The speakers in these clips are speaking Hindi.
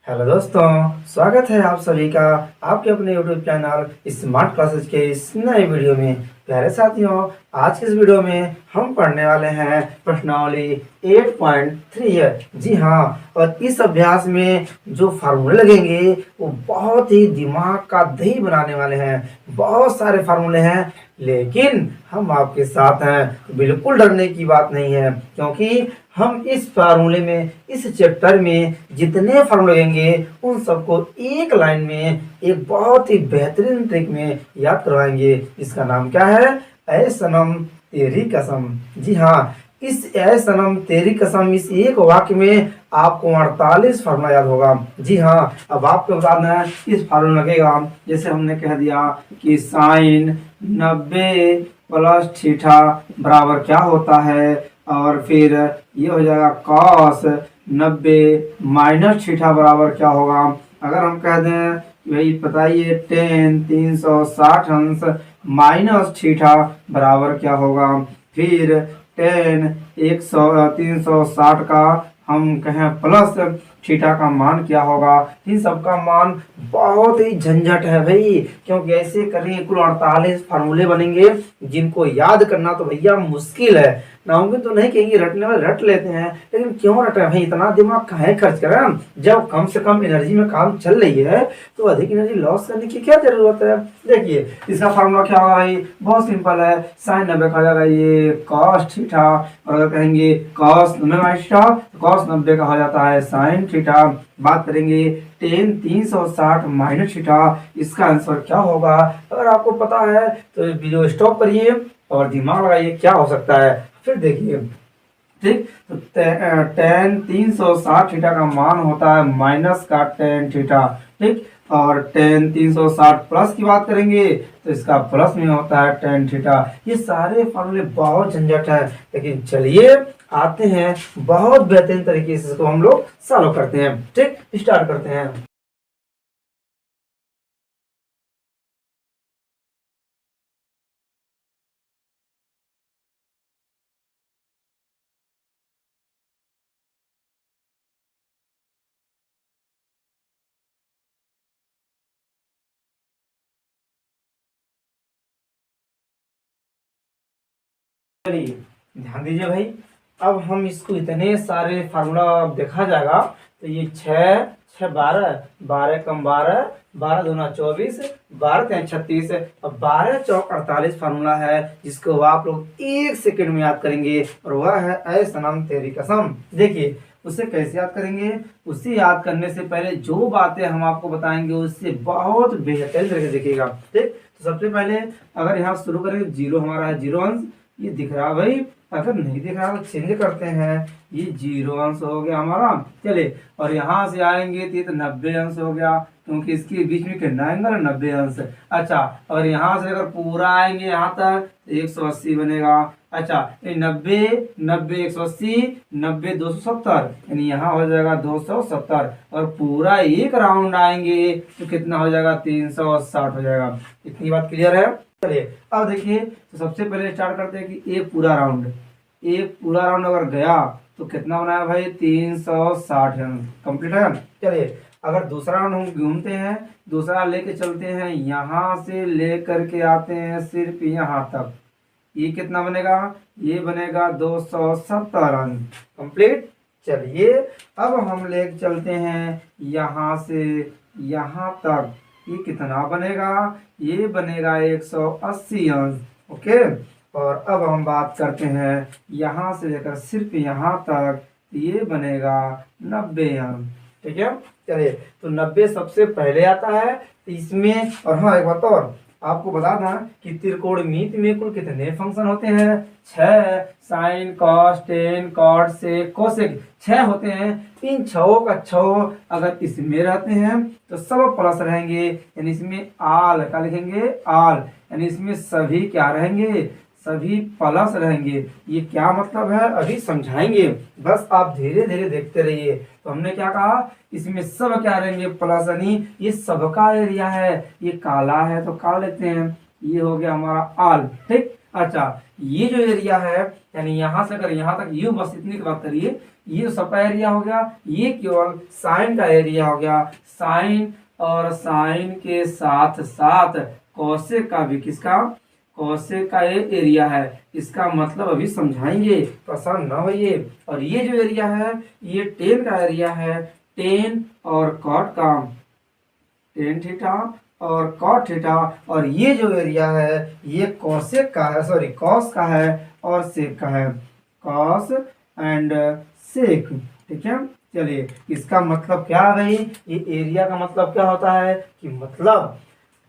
हेलो दोस्तों, स्वागत है आप सभी का आपके अपने YouTube चैनल स्मार्ट क्लासेस के इस नए वीडियो में। प्यारे साथियों, आज के इस वीडियो में हम पढ़ने वाले हैं प्रश्नावली 8.3 है। जी हाँ, और इस अभ्यास में जो फार्मूले लगेंगे वो बहुत ही दिमाग का दही बनाने वाले हैं। बहुत सारे फार्मूले हैं, लेकिन हम आपके साथ हैं, तो बिल्कुल डरने की बात नहीं है, क्योंकि हम इस फार्मूले में, इस चैप्टर में जितने फार्मूले लगेंगे उन सबको एक लाइन में एक बहुत ही बेहतरीन ट्रिक में याद करवाएंगे। इसका नाम क्या है? ऐ सनम तेरी कसम। जी हाँ, इस ऐ सनम तेरी कसम, इस एक वाक्य में आपको 48 फार्मूला याद होगा। जी हाँ, अब आपको बताना है इस फार्मूला लगेगा, जैसे हमने कह दिया कि साइन 90 प्लस थीटा बराबर क्या होता है, और फिर ये हो जाएगा कॉस 90 माइनस थीटा बराबर क्या होगा। अगर हम कह दें वही बताइए टेन 360 अंश माइनस थीटा बराबर क्या होगा। फिर टेन 360 का हम कहें प्लस थीटा का मान क्या होगा। इन सब का मान बहुत ही झंझट है भाई, क्योंकि ऐसे करेंगे कुल 48 फार्मूले बनेंगे, जिनको याद करना तो भैया मुश्किल है। नामुमकिन तो नहीं कहेंगे, रटने वाले रट लेते हैं, लेकिन क्यों रटे भाई, इतना दिमाग काहे खर्च करें जब कम से कम एनर्जी में काम चल रही है, तो अधिक एनर्जी लॉस करने की क्या जरूरत है। देखिए इसका फार्मूला क्या होगा भाई, बहुत सिंपल है। साइन 90 का हो जाएगा ये कॉस थीटा, और अगर कहेंगे कॉस 90 माइनस थीटा, कॉस 90 का हो जाता है साइन थीटा। बात करेंगे टेन 360 माइनस थीटा, इसका आंसर क्या होगा। अगर आपको पता है तो वीडियो स्टॉप करिए और दिमाग लगाइए क्या हो सकता है। फिर देखिए, ठीक, तो टेन 360 थीटा का मान होता है माइनस का टेन थीटा, ठीक, और टेन 360 प्लस की बात करेंगे तो इसका प्लस में होता है टेन थीटा। ये सारे फॉर्मूले बहुत झंझट है, लेकिन चलिए आते हैं बहुत बेहतरीन तरीके से इसको हम लोग सॉल्व करते हैं। ठीक, स्टार्ट करते हैं। चलिए ध्यान दीजिए भाई, अब हम इसको इतने सारे फार्मूला देखा जाएगा, तो ये 6 6 12, 12 कम 12, 12 दूना 24, 12 3 36, और 12 चौक 48 फार्मूला है, जिसको आप लोग एक सेकंड में याद करेंगे, और वह है ऐ सनम तेरी कसम। देखिए उसे कैसे याद करेंगे, उसे याद करने से पहले जो बातें हम आपको बताएंगे उससे बहुत बेहतरीन तरीके से देखिएगा। ठीक, तो सबसे पहले अगर यहाँ शुरू करेंगे, जीरो हमारा है, जीरो अंश ये दिख रहा है भाई। अगर नहीं दिख रहा तो चेंज करते हैं, ये जीरो अंश हो गया हमारा। चले, और यहाँ से आएंगे तो ये तो 90 अंश हो गया, क्योंकि इसके बीच में कितना एंगल है, 90 अंश। अच्छा, और यहाँ से अगर पूरा आएंगे यहाँ तक तो 180 बनेगा। अच्छा, ये 90 90 180, 90 270, यानी यहाँ हो जाएगा 270, और पूरा एक राउंड आएंगे तो कितना हो जाएगा, 360 हो जाएगा। इतनी बात क्लियर है। चलिए अब देखिए, तो सबसे पहले स्टार्ट करते हैं कि एक पूरा राउंड अगर गया तो कितना बनाया भाई, 360 कंप्लीट है। चलिए अगर दूसरा राउंड हम घूमते हैं, दूसरा लेके चलते हैं, यहाँ से लेकर के आते हैं सिर्फ यहाँ तक, ये कितना बनेगा, ये बनेगा 270 अंक कंप्लीट। चलिए अब हम लेके चलते हैं यहाँ से यहाँ तक, ये कितना बनेगा, ये बनेगा 180 अंश। ओके, और अब हम बात करते हैं यहाँ से लेकर सिर्फ यहाँ तक, ये बनेगा 90 अंश। ठीक है, चलिए तो 90 सबसे पहले आता है, तो इसमें, और हाँ एक बात और आपको बता दें कि त्रिकोणमिति में कुल कितने फंक्शन होते हैं, 6, sine cos tan cot sec cosec 6 होते हैं। इन 6 का 6 अगर इसमें रहते हैं तो सब प्लस रहेंगे, यानी इसमें आल क्या लिखेंगे, आल, यानी इसमें सभी क्या रहेंगे, सभी प्लस रहेंगे। ये क्या मतलब है अभी समझाएंगे, बस आप धीरे धीरे देखते रहिए। तो हमने क्या कहा, इसमें सब क्या रहेंगे, प्लस, यानी ये सबका एरिया है, ये काला है तो काला लेते हैं, ये हो गया हमारा आल। ठीक, अच्छा, ये जो एरिया है यानी यहाँ से अगर यहाँ तक यू बस इतनी की बात करिए, ये सबका एरिया हो गया, ये केवल साइन का एरिया हो गया। साइन और साइन के साथ साथ कोसेक का भी, किसका, कोसेक का ये एरिया है। इसका मतलब अभी समझाएंगे, परेशान ना होइए। और ये जो एरिया है ये टेन का एरिया है, टेन और कॉट का, टेन थीटा और कॉट थीटा। और ये जो एरिया है ये कॉसेक का है, सॉरी कॉस का है और सेक का है, कॉस एंड सेक। ठीक है, चलिए इसका मतलब क्या है भाई, ये एरिया का मतलब क्या होता है कि मतलब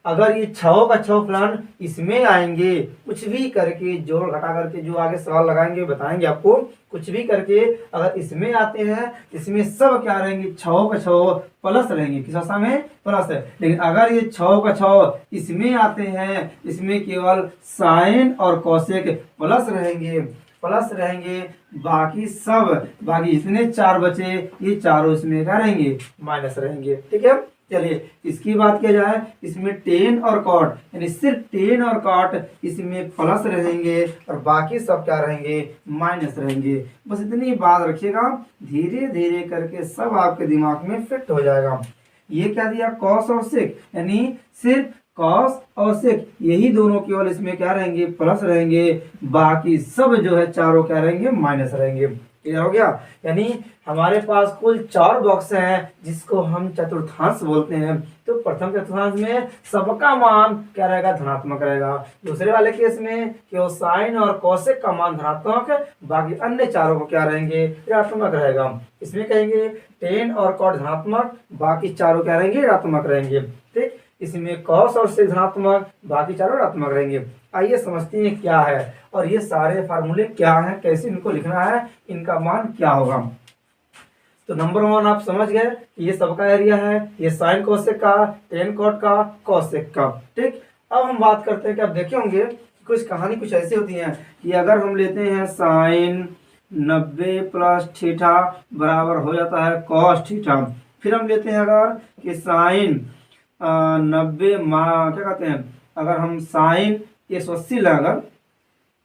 अगर ये छो का छो फलन इसमें आएंगे, कुछ भी करके जोड़ घटा करके जो आगे सवाल लगाएंगे बताएंगे आपको, कुछ भी करके अगर इसमें आते हैं इसमें सब क्या रहेंगे, छो का छो प्लस रहेंगे, किस भाषा में, प्लस है। लेकिन अगर ये छो का छो इसमें आते हैं इसमें केवल साइन और कोसेक प्लस रहेंगे, प्लस रहेंगे, बाकी सब, बाकी जितने चार बचे ये चारों इसमें क्या रहेंगे, माइनस रहेंगे। ठीक है, चलिए इसकी बात किया जाए, इसमें टेन और कॉट यानी सिर्फ टेन और कॉट इसमें प्लस रहेंगे और बाकी सब क्या रहेंगे, माइनस रहेंगे। बस इतनी बात रखिएगा, धीरे धीरे करके सब आपके दिमाग में फिट हो जाएगा। ये क्या दिया, कॉस और सेक, यानी सिर्फ कॉस और सेक यही दोनों केवल इसमें क्या रहेंगे, प्लस रहेंगे, बाकी सब जो है चारों क्या रहेंगे, माइनस रहेंगे। क्लियर हो गया। यानी हमारे पास कुल 4 बॉक्स हैं जिसको हम चतुर्थांश बोलते हैं। तो प्रथम चतुर्थांश में सबका मान क्या रहेगा, धनात्मक रहेगा। दूसरे वाले केस में केवल साइन और कोसेक का मान धनात्मक, बाकी अन्य चारों को क्या रहेंगे, ऋणात्मक रहेगा। इसमें कहेंगे टेन और कॉट धनात्मक, बाकी चारों क्या रहेंगे, ऋणात्मक रहेंगे। ठीक, इसमें कॉस और सेक धनात्मक, बाकी चारों ऋणात्मक रहेंगे। आइए समझते हैं क्या है और ये सारे फार्मूले क्या हैं, कैसे इनको लिखना है, इनका मान क्या होगा। तो नंबर 1 आप समझ गए कि ये सबका एरिया है, ये साइन कोसेक का, टेन कॉट का, कोसेक का। ठीक, अब हम बात करते हैं कि आप देखे होंगे कुछ कहानी कुछ ऐसी होती है कि अगर हम लेते हैं साइन 90 प्लस थीटा बराबर हो जाता है कॉस थीटा। फिर हम लेते हैं अगर कि साइन 90 क्या कहते हैं, अगर हम साइन 180 अगर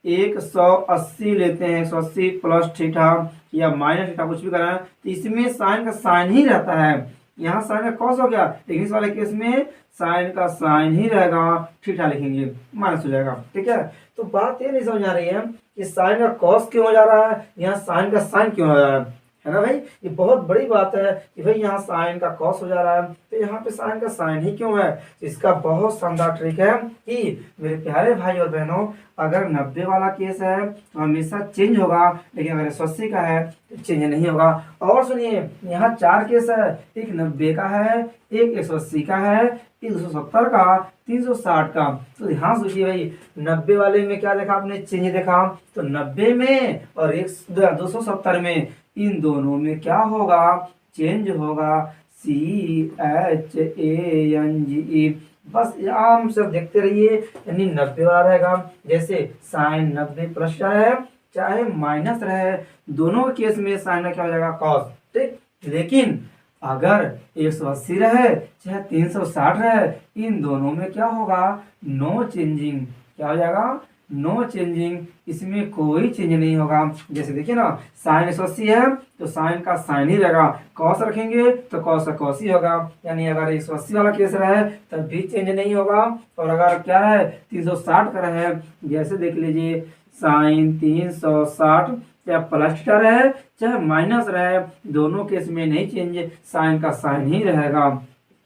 180 लेते हैं, 180 प्लस थीटा या माइनस थीटा कुछ भी करना है, तो इसमें साइन का साइन ही रहता है। यहाँ साइन का कॉस हो गया, लेकिन इस वाले केस में साइन का साइन ही रहेगा, थीटा लिखेंगे माइनस हो जाएगा। ठीक है, तो बात ये नहीं समझ आ रही है कि साइन का कॉस क्यों हो जा रहा है, यहाँ साइन का साइन क्यों हो जा रहा है ना भाई। ये बहुत बड़ी बात है कि भाई यहाँ साइन का कॉस हो जा रहा है तो यहाँ पे साइन का साइन ही क्यों है। इसका बहुत शानदार ट्रिक है कि मेरे प्यारे भाई और बहनों, अगर 90 वाला केस है तो हमेशा चेंज होगा, लेकिन अगर 180 का है तो चेंज नहीं होगा। और सुनिए, यहाँ 4 केस है, एक 90 का है, एक 180 का है, एक 270 का, 360 का। तो ध्यान सोचिए भाई, 90 वाले में क्या देखा आपने, चेंज देखा। तो 90 में और 270 में, इन दोनों में क्या होगा, चेंज होगा, CHANGE। बस आराम से देखते रहिए, यानी 90 वाला रहेगा, जैसे साइन 90 प्लस रहे चाहे माइनस रहे, दोनों केस में साइन में क्या हो जाएगा, कॉस। ठीक, लेकिन अगर 180 रहे चाहे 360 रहे, इन दोनों में क्या होगा, नो चेंजिंग। क्या हो जाएगा, नो चेंजिंग, इसमें कोई चेंज नहीं होगा। जैसे देखिए ना, साइन 180 है तो साइन का साइन ही रहेगा, कॉस रखेंगे तो कॉस का कॉस ही होगा। यानी अगर 180 वाला केस रहे तब भी चेंज नहीं होगा, और अगर क्या है 360 का रहे, जैसे देख लीजिए साइन 360 चाहे प्लस थीटा रहे चाहे माइनस रहे, दोनों केस में नहीं चेंज, साइन का साइन ही रहेगा।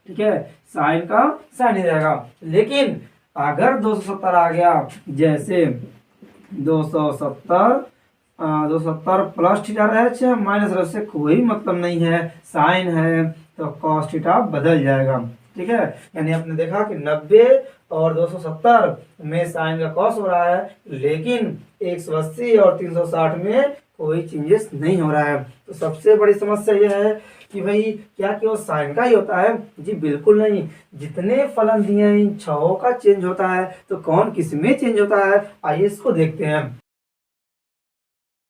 ठीक है, साइन का साइन ही रहेगा। लेकिन अगर 270 आ गया, जैसे 270 प्लस थीटा रहे चाहे माइनस रहे, उससे कोई मतलब नहीं है, साइन है तो कॉस थीटा बदल जाएगा। ठीक है, यानी आपने देखा कि 90 और 270 में साइन का कॉस हो रहा है, लेकिन 180 और 360 में कोई चेंजेस नहीं हो रहा है। तो सबसे बड़ी समस्या यह है कि भाई क्या केवल साइन का ही होता है, जी बिल्कुल नहीं। जितने फलन दिए हैं इन छहों का चेंज होता है, तो कौन किस में चेंज होता है, आइए इसको देखते हैं।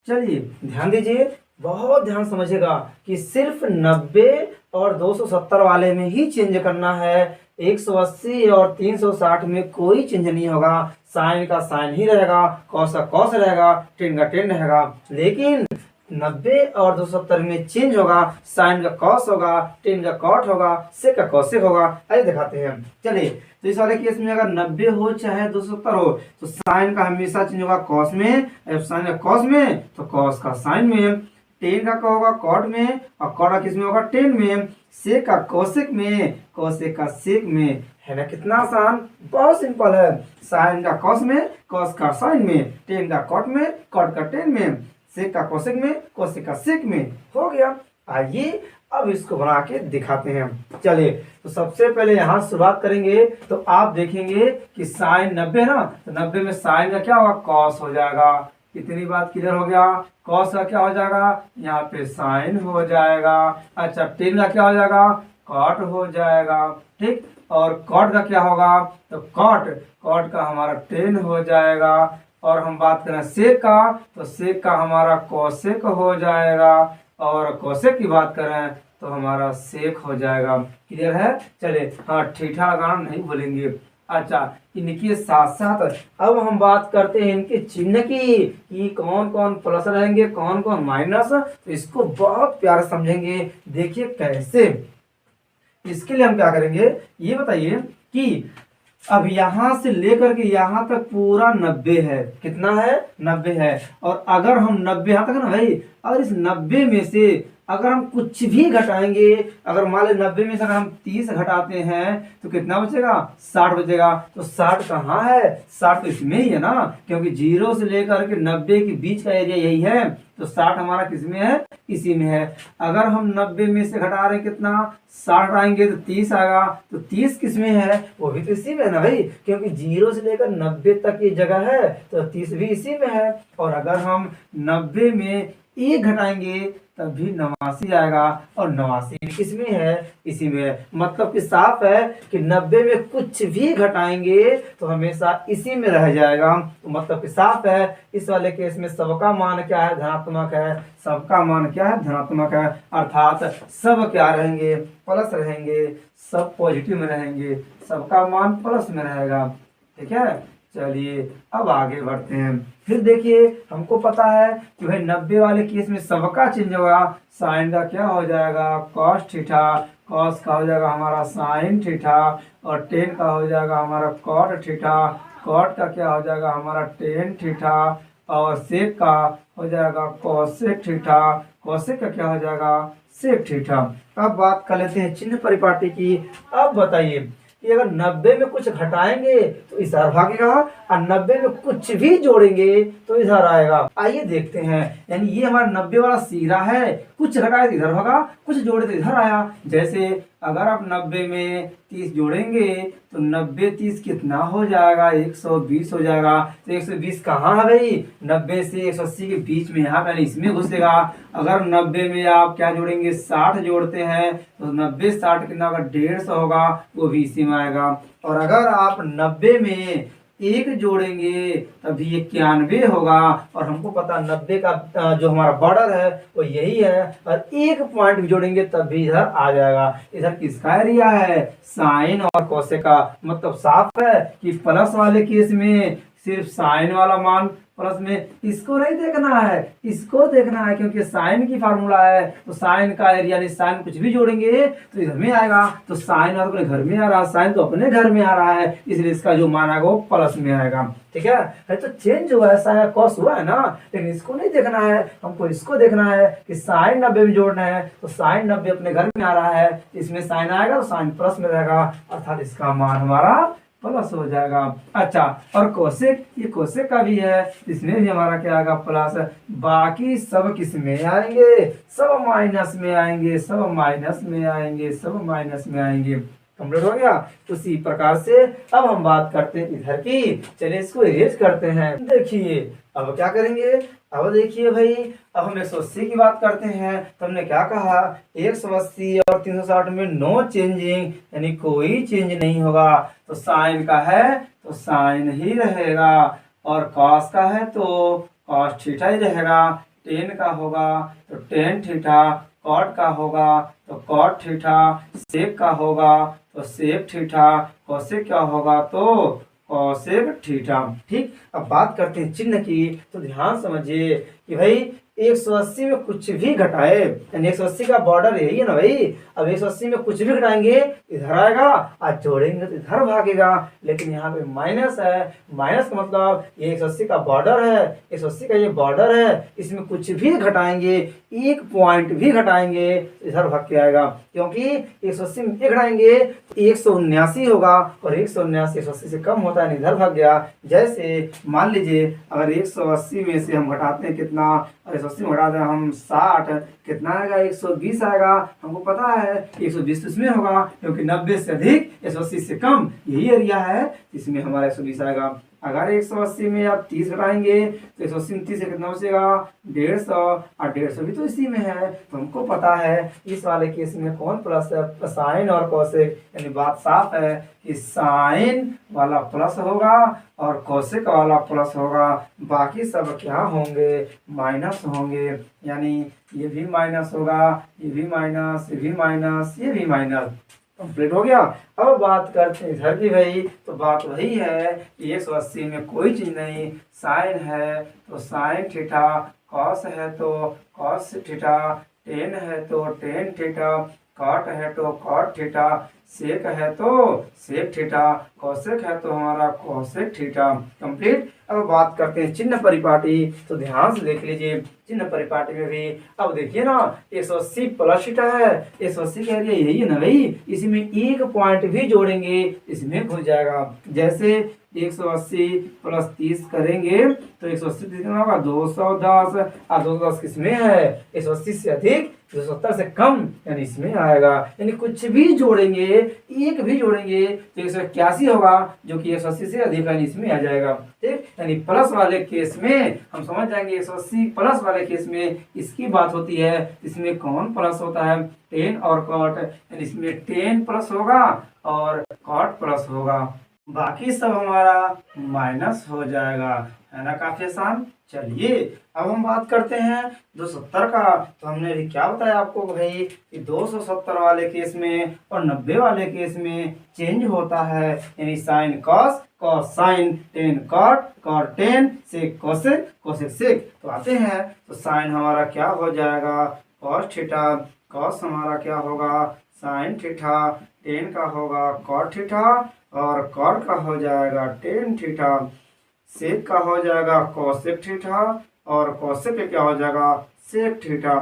चलिए ध्यान दीजिए, बहुत ध्यान समझिएगा कि सिर्फ 90 और 270 वाले में ही चेंज करना है। 180 और 360 में कोई चेंज नहीं होगा, साइन का साइन ही रहेगा, कॉस का कॉस रहेगा, टेन का टेन रहेगा। लेकिन 90 और 270 में चेंज होगा, साइन का कॉस होगा, टेन का कॉट होगा, सेक का कॉसेक होगा। आइए दिखाते हैं। चलिए, तो इस वाले केस में अगर 90 हो चाहे 270 हो तो साइन का हमेशा चेंज होगा कॉस में, साइन का कॉस में तो कॉस का साइन में, टेन का होगा कॉट में और कॉट का किस में होगा टेन में, सेक का कोसेक में, कोसेक का सेक में। है ना कितना आसान, बहुत सिंपल है। साइन का कॉस में, कॉस का साइन में, टेन का कॉट में, कॉट का टेन में, सेक का कोसेक में, कोसेक का सेक में। हो गया। आइए अब इसको बना के दिखाते हैं। चलिए, तो सबसे पहले यहाँ शुरुआत करेंगे तो आप देखेंगे कि साइन 90 ना, तो 90 में साइन का क्या होगा कॉस हो जाएगा। कितनी बात क्लियर हो गया। कॉस का क्या हो जाएगा, यहाँ पे साइन हो जाएगा। अच्छा, टेन का क्या हो जाएगा, कॉट हो जाएगा। ठीक, और कॉट का क्या होगा, तो कॉट, कॉट का हमारा टेन हो जाएगा। और हम बात करें सेक का, तो सेक का हमारा कोसेक हो जाएगा। और कोसेक की बात करें तो हमारा सेक हो जाएगा। क्लियर है। चले, हाँ ठीठा लगाना नहीं बोलेंगे। अच्छा, इनके साथ साथ अब हम बात करते हैं इनके चिन्ह की, कि कौन कौन प्लस रहेंगे, कौन कौन माइनस। तो इसको बहुत प्यार समझेंगे। देखिए कैसे। इसके लिए हम क्या करेंगे ये बताइए कि अब यहां से लेकर के यहां तक पूरा 90 है। कितना है, 90 है। और अगर हम 90 यहां तक ना भाई, अगर इस 90 में से अगर हम कुछ भी घटाएंगे, अगर मान लो 90 में से अगर हम 30 घटाते हैं तो कितना बचेगा, 60 बचेगा। तो 60 कहाँ है, 60 तो इसमें ही है ना, क्योंकि 0 से लेकर के 90 के बीच का एरिया यही है। तो 60 हमारा किस में है, इसी में है। अगर हम 90 में से घटा रहे कितना, 60 आएंगे तो 30 आएगा। तो 30 किस में है, वो भी तो इसी में है ना भाई, क्योंकि 0 से लेकर 90 तक की जगह है तो 30 भी इसी में है। और अगर हम 90 में 1 घटाएंगे तब भी 89 आएगा। और 89 किस में है, इसी में है। मतलब कि साफ है कि 90 में कुछ भी घटाएंगे तो हमेशा इसी में रह जाएगा। तो मतलब कि साफ है। इस वाले केस में सबका मान क्या है, धनात्मक है। सबका मान क्या है, धनात्मक है। अर्थात सब क्या रहेंगे, प्लस रहेंगे। सब पॉजिटिव में रहेंगे, सबका मान प्लस में रहेगा। ठीक है। चलिए अब आगे बढ़ते हैं। फिर देखिए, हमको पता है कि भाई 90 वाले केस में सबका चेंज होगा। साइन का क्या हो जाएगा, कॉस थीटा, कॉस का हो जाएगा हमारा साइन थीटा, और टेन का हो जाएगा हमारा कॉट थीटा, कॉट का क्या हो जाएगा हमारा टेन थीटा, और सेक का हो जाएगा कोसेक थीटा, कोसेक का क्या हो जाएगा सेक थीटा। अब बात कर लेते हैं चिन्ह परिपाटी की। अब बताइए कि अगर 90 में कुछ घटाएंगे तो इधर भागेगा, और 90 में कुछ भी जोड़ेंगे तो इधर आएगा। आइए देखते हैं। यानी ये हमारा 90 वाला सीधा है, कुछ घटाए तो इधर भागा, कुछ जोड़े तो इधर आया। जैसे अगर आप 90 में 30 जोड़ेंगे तो 90 30 कितना हो जाएगा, 120 हो जाएगा। तो 120 कहाँ है भाई, 90 से 180 के बीच में, यहाँ पहले इसमें घुसेगा। अगर 90 में आप क्या जोड़ेंगे, 60 जोड़ते हैं तो 90 60 कितना होगा, 150 होगा, वो भी इसी में आएगा। और अगर आप 90 में 1 जोड़ेंगे तभी 91 होगा। और हमको पता 90 का जो हमारा बॉर्डर है वो यही है। और 1 पॉइंट भी जोड़ेंगे तब भी इधर आ जाएगा। इधर किसका एरिया है, साइन और कोसेक का। मतलब साफ है कि प्लस वाले केस में सिर्फ साइन वाला मान प्लस में, इसको नहीं देखना है, इसको देखना है, क्योंकि साइन की फार्मूला है। तो साइन का एरिया यानी साइन कुछ भी जोड़ेंगे तो इधर में आएगा। तो साइन और अपने घर में आ रहा है, साइन तो अपने घर में आ रहा है, इसलिए इसका जो मान आएगा वो प्लस में आएगा। ठीक है। तो चेंज हुआ है, साइन कॉस हुआ है ना, लेकिन इसको नहीं देखना है, हमको इसको देखना है कि साइन 90 में जोड़ना है। तो साइन 90 अपने घर में आ रहा है, इसमें साइन आएगा तो साइन प्लस में रहेगा, अर्थात इसका मान हमारा प्लस हो जाएगा। अच्छा, और कोसेक, ये कोसेक का भी है, इसमें भी हमारा क्या आएगा, प्लस। बाकी सब किस में आएंगे, सब माइनस में आएंगे, सब माइनस में आएंगे, सब माइनस में आएंगे। कंप्लीट हो गया। उसी प्रकार से अब हम बात करते हैं इधर की। चलिए इसको इरेज करते हैं। देखिए अब क्या करेंगे, अब देखिए भाई, अब हम 180 की बात करते हैं। तो हमने क्या कहा, 180 और 360 में नो चेंजिंग, यानी कोई चेंज नहीं होगा। तो साइन का है तो साइन ही रहेगा, और कॉस का है तो कॉस थीटा ही रहेगा, टेन का होगा तो टेन थीटा, कॉट का होगा तो कॉट थीटा, सेक का होगा तो सेक थीटा, कोसेक क्या होगा तो कोसेक थीटा। ठीक, अब बात करते हैं चिन्ह की। तो ध्यान समझिए कि भाई 180 में कुछ भी घटाए, यानी 180 का बॉर्डर यही है ना भाई। अब 180 में कुछ भी घटाएंगे इधर आएगा, आज जोड़ेंगे तो इधर भागेगा। लेकिन यहाँ पे माइनस है, माइनस का मतलब ये 180 का बॉर्डर है, 180 का ये बॉर्डर है, इसमें कुछ भी घटाएंगे, एक पॉइंट भी घटाएंगे इधर भाग के आएगा। क्योंकि 180 में एक घटाएंगे तो 179 होगा, और 179 180 से कम होता है, इधर भाग गया। जैसे मान लीजिए अगर 180 में से हम घटाते हैं कितना, 180 में घटाते हैं हम 60, कितना आएगा 120 आएगा। हमको पता है 120 इसमें होगा, क्योंकि 90 से अधिक 180 से कम यही एरिया है, इसमें हमारा 120 आएगा। अगर 180 में आप 30 घटाएंगे तो 180 में 30 से कितना बचेगा 150, और 150 भी तो इसी में है। तो हमको पता है इस वाले केस में कौन प्लस है, साइन और कोसेक, यानी बात साफ है कि साइन वाला प्लस होगा और कोसेक वाला प्लस होगा। बाकी सब क्या होंगे, माइनस होंगे, यानी ये भी माइनस होगा, ये भी माइनस, ये भी माइनस, ये भी माइनस। कंप्लीट हो गया। अब बात करते हैं इधर की भाई, तो बात वही है कि 180 में कोई चीज नहीं, साइन है तो साइन थीटा, कॉस है तो कॉस थीटा, टेन है तो टेन थीटा, कॉट है तो कॉट थीटा, सेक है तो सेक थीटा, कोसेक है तो हमारा कोसेक थीटा। कंप्लीट। अब बात करते हैं चिन्ह परिपाटी। तो ध्यान से देख लीजिए चिन्ह परिपाटी में भी। अब देखिए ना 180 प्लस थीटा है, 180 का एरिया यही है ना भाई, इसमें एक पॉइंट भी जोड़ेंगे इसमें घुस जाएगा। जैसे 180 प्लस 30 करेंगे तो 180 कितना होगा 210, और 210 किसमें है 180 से अधिक 270 से कम, यानी इसमें आएगा। यानी कुछ भी जोड़ेंगे, एक भी जोड़ेंगे तो 181 होगा, जो कि 180 से अधिक है, इसमें आ जाएगा। ठीक, यानी प्लस वाले केस में हम समझ जाएंगे 180 प्लस वाले केस में इसकी बात होती है। इसमें कौन प्लस होता है, टेन और कॉट, यानी इसमें टेन प्लस होगा और कॉट प्लस होगा, बाकी सब हमारा माइनस हो जाएगा, है ना। काफी आसान। चलिए अब हम बात करते हैं 270 का। तो हमने अभी क्या बताया आपको भाई कि 270 वाले केस में और 90 वाले केस में चेंज होता है, यानी sine cos, cos sine, tan cot, cot tan, sec cosec, cosec sec. तो आते हैं तो साइन हमारा क्या हो जाएगा कॉस थीटा, कॉस हमारा क्या होगा साइन थीटा, टेन का होगा कॉट थीटा, और कॉट का हो जाएगा टेन थीटा, सेक का हो जाएगा कोसेक थीटा, और कोसेक का क्या हो जाएगा सेक थीटा।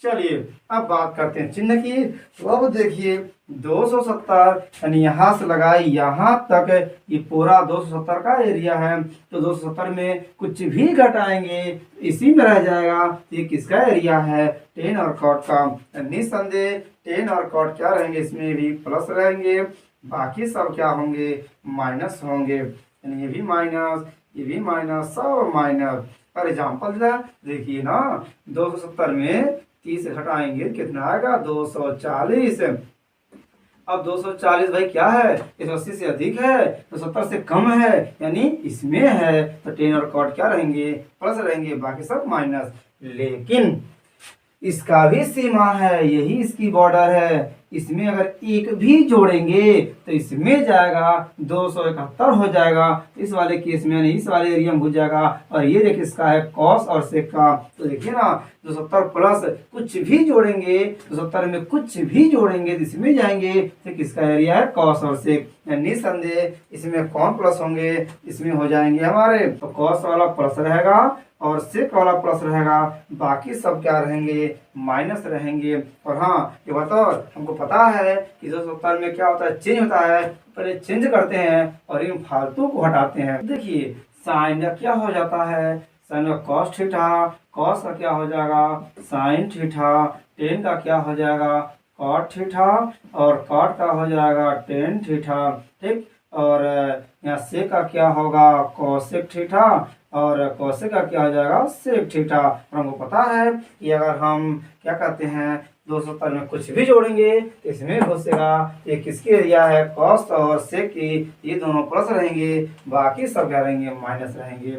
चलिए अब बात करते हैं चिन्ह की। तो अब देखिए 270 यानी यहाँ से लगाए यहाँ तक ये पूरा 270 का एरिया है। तो 270 में कुछ भी घटाएंगे इसी में रह जाएगा। ये किसका एरिया है टेन और कॉट का। निस्संदेह टेन और कॉट क्या रहेंगे, इसमें भी प्लस रहेंगे, बाकी सब क्या होंगे माइनस होंगे, यानी ये भी माइनस, ये भी माइनस, सब माइनस। फॉर एग्जाम्पल देखिए ना 270 में 30 घटाएंगे कितना आएगा 240। अब 240 भाई क्या है 180 से अधिक है तो 70 से कम है, यानी इसमें है तो टेन और कॉट क्या रहेंगे प्लस रहेंगे, बाकी सब माइनस। लेकिन इसका भी सीमा है, यही इसकी बॉर्डर है। इसमें अगर एक भी जोड़ेंगे तो इसमें जाएगा 271 हो जाएगा इस वाले केस में, यानी इस वाले एरिया में घुस जाएगा। और ये देखिए इसका है कॉस और सेक का। तो देखिए ना 270 प्लस कुछ भी जोड़ेंगे 270 में कुछ भी जोड़ेंगे तो इसमें जाएंगे तो किसका एरिया है कॉस और सेक। निस्संदेह इसमें कौन प्लस होंगे, इसमें हो जाएंगे हमारे तो कॉस वाला प्लस रहेगा और सेक वाला प्लस रहेगा, बाकी सब क्या रहेंगे माइनस रहेंगे। और हाँ ये बताओ हमको पता है कि 270 में क्या होता है चेंज होता है, पहले चेंज करते हैं और इन फालतू को हटाते हैं। देखिए साइन का क्या हो जाता है, साइन का कॉस थीटा, कॉस का क्या हो जाएगा साइन थीटा, टेन का क्या हो जाएगा कॉट थीटा, और कॉट का हो जाएगा टेन थीटा। ठीक, और यहाँ सेक का क्या होगा कोसेक थीटा, और कोसेक का क्या हो जाएगा सेक थीटा। हमको पता है कि अगर हम क्या कहते हैं 270 में कुछ भी जोड़ेंगे तो इसमें घुसेगा। ये किसकी एरिया है कॉस और सेक की, ये दोनों प्लस रहेंगे, बाकी सब क्या रहेंगे माइनस रहेंगे,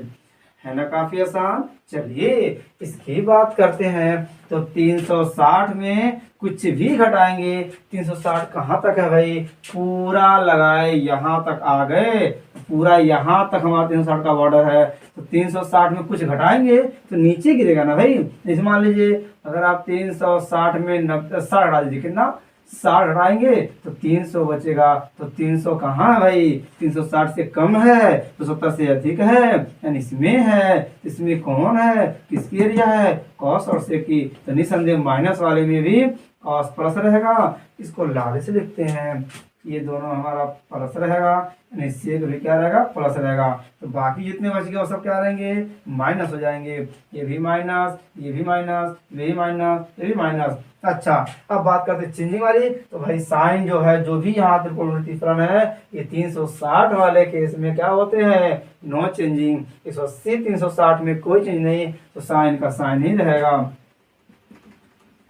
है ना काफी आसान। चलिए इसकी बात करते हैं। तो 360 में कुछ भी घटाएंगे। 360 कहाँ तक है भाई, पूरा लगाए यहाँ तक आ गए, पूरा यहाँ तक हमारा 360 का बॉर्डर है। तो 360 में कुछ घटाएंगे तो नीचे गिरेगा ना भाई। जैसे मान लीजिए अगर आप 360 में 60 हटा दीजिए, कितना 60 हटाएंगे तो 300 बचेगा। तो 300 कहाँ है भाई, 360 से कम है तो 70 से अधिक है, यानी इसमें है। इसमें कौन है, किसकी एरिया है, कॉस और सेक की। तो निसंदेह माइनस वाले में भी कॉस प्लस रहेगा। इसको लाल से लिखते हैं, ये दोनों हमारा प्लस रहेगा, यानी सेक भी क्या रहेगा, प्लस रहेगा। तो बाकी जितने बच गए वो सब क्या रहेंगे, माइनस हो जाएंगे। ये भी माइनस, ये भी माइनस, ये भी माइनस, ये भी माइनस। अच्छा अब बात करते हैं चेंजिंग वाली। तो भाई साइन जो है, जो भी यहाँ त्रिकोणमितीय फलन है, ये 360 वाले केस में क्या होते हैं, नो चेंजिंग। 180 360 में कोई चेंज नहीं, तो साइन का साइन ही रहेगा,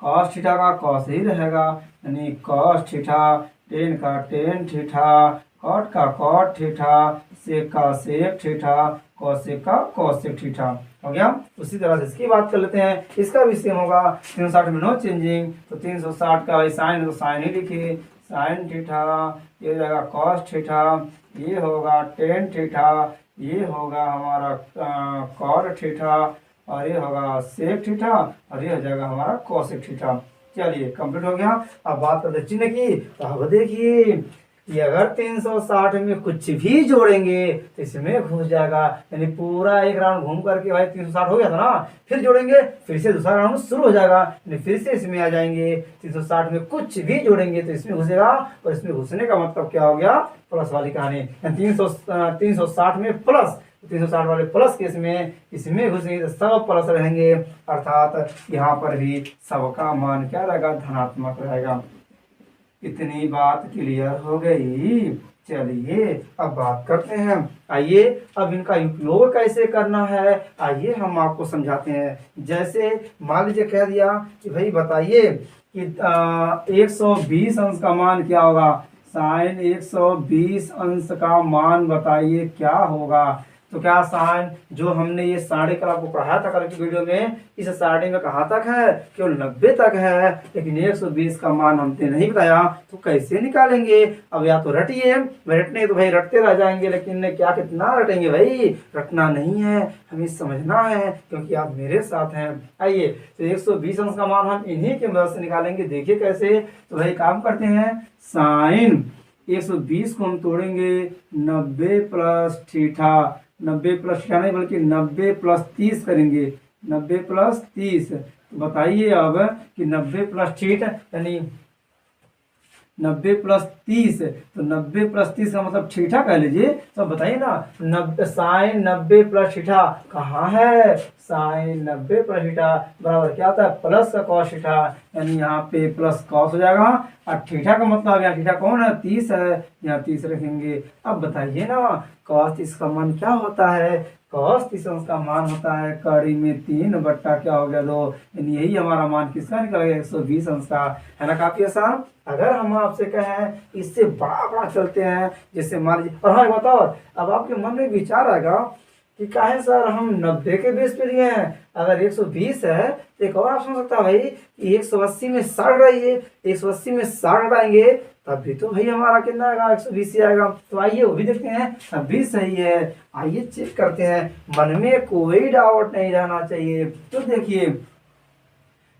कॉस थीटा का कॉस ही रहेगा, यानी कॉस थीटा, टेन का टेन थीटा, कॉट का कॉट थीटा, सेक का सेक थीटा, कॉसेक का कॉसेक थीटा। हो गया। उसी तरह से इसकी बात कर लेते हैं। इसका भी सेम होगा, 360 में नो चेंजिंग। तो 360 का भाई साइन है तो साइन ही लिखिए, साइन थीटा, ये हो जाएगा कॉस थीटा, ये होगा टेन थीटा, ये होगा हमारा कॉट थीटा, और ये होगा सेक थीटा, और ये हो जाएगा हमारा कॉसेक थीटा। चलिए कंप्लीट हो गया। अब बात करते चिन्ह की। तो अब देखिए ये अगर 360 में कुछ भी जोड़ेंगे तो इसमें घुस जाएगा, यानी पूरा एक राउंड घूम करके भाई 360 हो गया था ना, फिर जोड़ेंगे फिर से दूसरा राउंड शुरू हो जाएगा, यानी फिर से इसमें आ जाएंगे। 360 में कुछ भी जोड़ेंगे तो इसमें घुसेगा, और इसमें घुसने का मतलब क्या हो गया, प्लस वाली कहानी। 360 में प्लस, 360 वाले प्लस केस में इसमें घुसेंगे तो सब प्लस रहेंगे, अर्थात यहाँ पर भी सबका मान क्या रहेगा, धनात्मक रहेगा। इतनी बात क्लियर हो गई। चलिए अब बात करते हैं। आइए अब इनका उपयोग कैसे करना है, आइए हम आपको समझाते हैं। जैसे मान लीजिए कह दिया कि भाई बताइए कि 120 अंश का मान क्या होगा, साइन 120 अंश का मान बताइए क्या होगा। तो क्या साइन जो हमने ये साढ़े कल आपको पढ़ाया था कल की वीडियो में, इस साढ़े में कहाँ तक है, केवल 90 तक है, लेकिन 120 का मान हमने नहीं बताया, तो कैसे निकालेंगे। अब या तो रटिए, रटने तो भाई रटते रह जाएंगे, लेकिन क्या कितना रटेंगे भाई, रटना नहीं है, हमें समझना है, क्योंकि आप मेरे साथ हैं। आइए तो 120 अंश का मान हम इन्हीं की मदद से निकालेंगे। देखिए कैसे। तो भाई काम करते हैं, साइन 120 को हम तोड़ेंगे 90 प्लस थीटा, 90 प्लस थीटा नहीं बल्कि 90 प्लस 30 करेंगे, 90 प्लस 30। तो बताइए अब कि 90 प्लस थीटा यानी 90 प्लस 30, तो 90 प्लस 30 का मतलब थीटा कह लीजिए। तो बताइए ना, 90 साइन 90 प्लस थीटा कहाँ है, साइन 90 प्लस थीटा बराबर क्या होता है, प्लस का कॉस थीटा, यानी यहाँ पे प्लस कॉस हो जाएगा। और थीटा का मतलब यहाँ थीटा कौन है, 30 है, यहाँ 30 रखेंगे। अब बताइए ना कॉस 30 का मान क्या होता है, कॉस 30 का मान होता है कड़ी में 3 बट्टा क्या हो गया 2, यानी यही हमारा मान किसका निकल गया, 120 अंश का। है ना काफी आसान। अगर हम आपसे कहें इससे बड़ा बड़ा चलते हैं, जैसे मान लीजिए, और हाँ बताओ, अब आपके मन में विचार आएगा कि काहे सर हम 90 के बेस पे लिए हैं, अगर 120 है तो एक और ऑप्शन हो सकता है भाई कि 180 में 60 रहिए, 180 में 60 हटाएंगे तब भी तो भाई हमारा कितना आएगा, 120 ही आएगा। तो आइए वो भी देखते हैं, तब भी सही है। आइए चेक करते हैं, मन में कोई डाउट नहीं रहना चाहिए। तो देखिए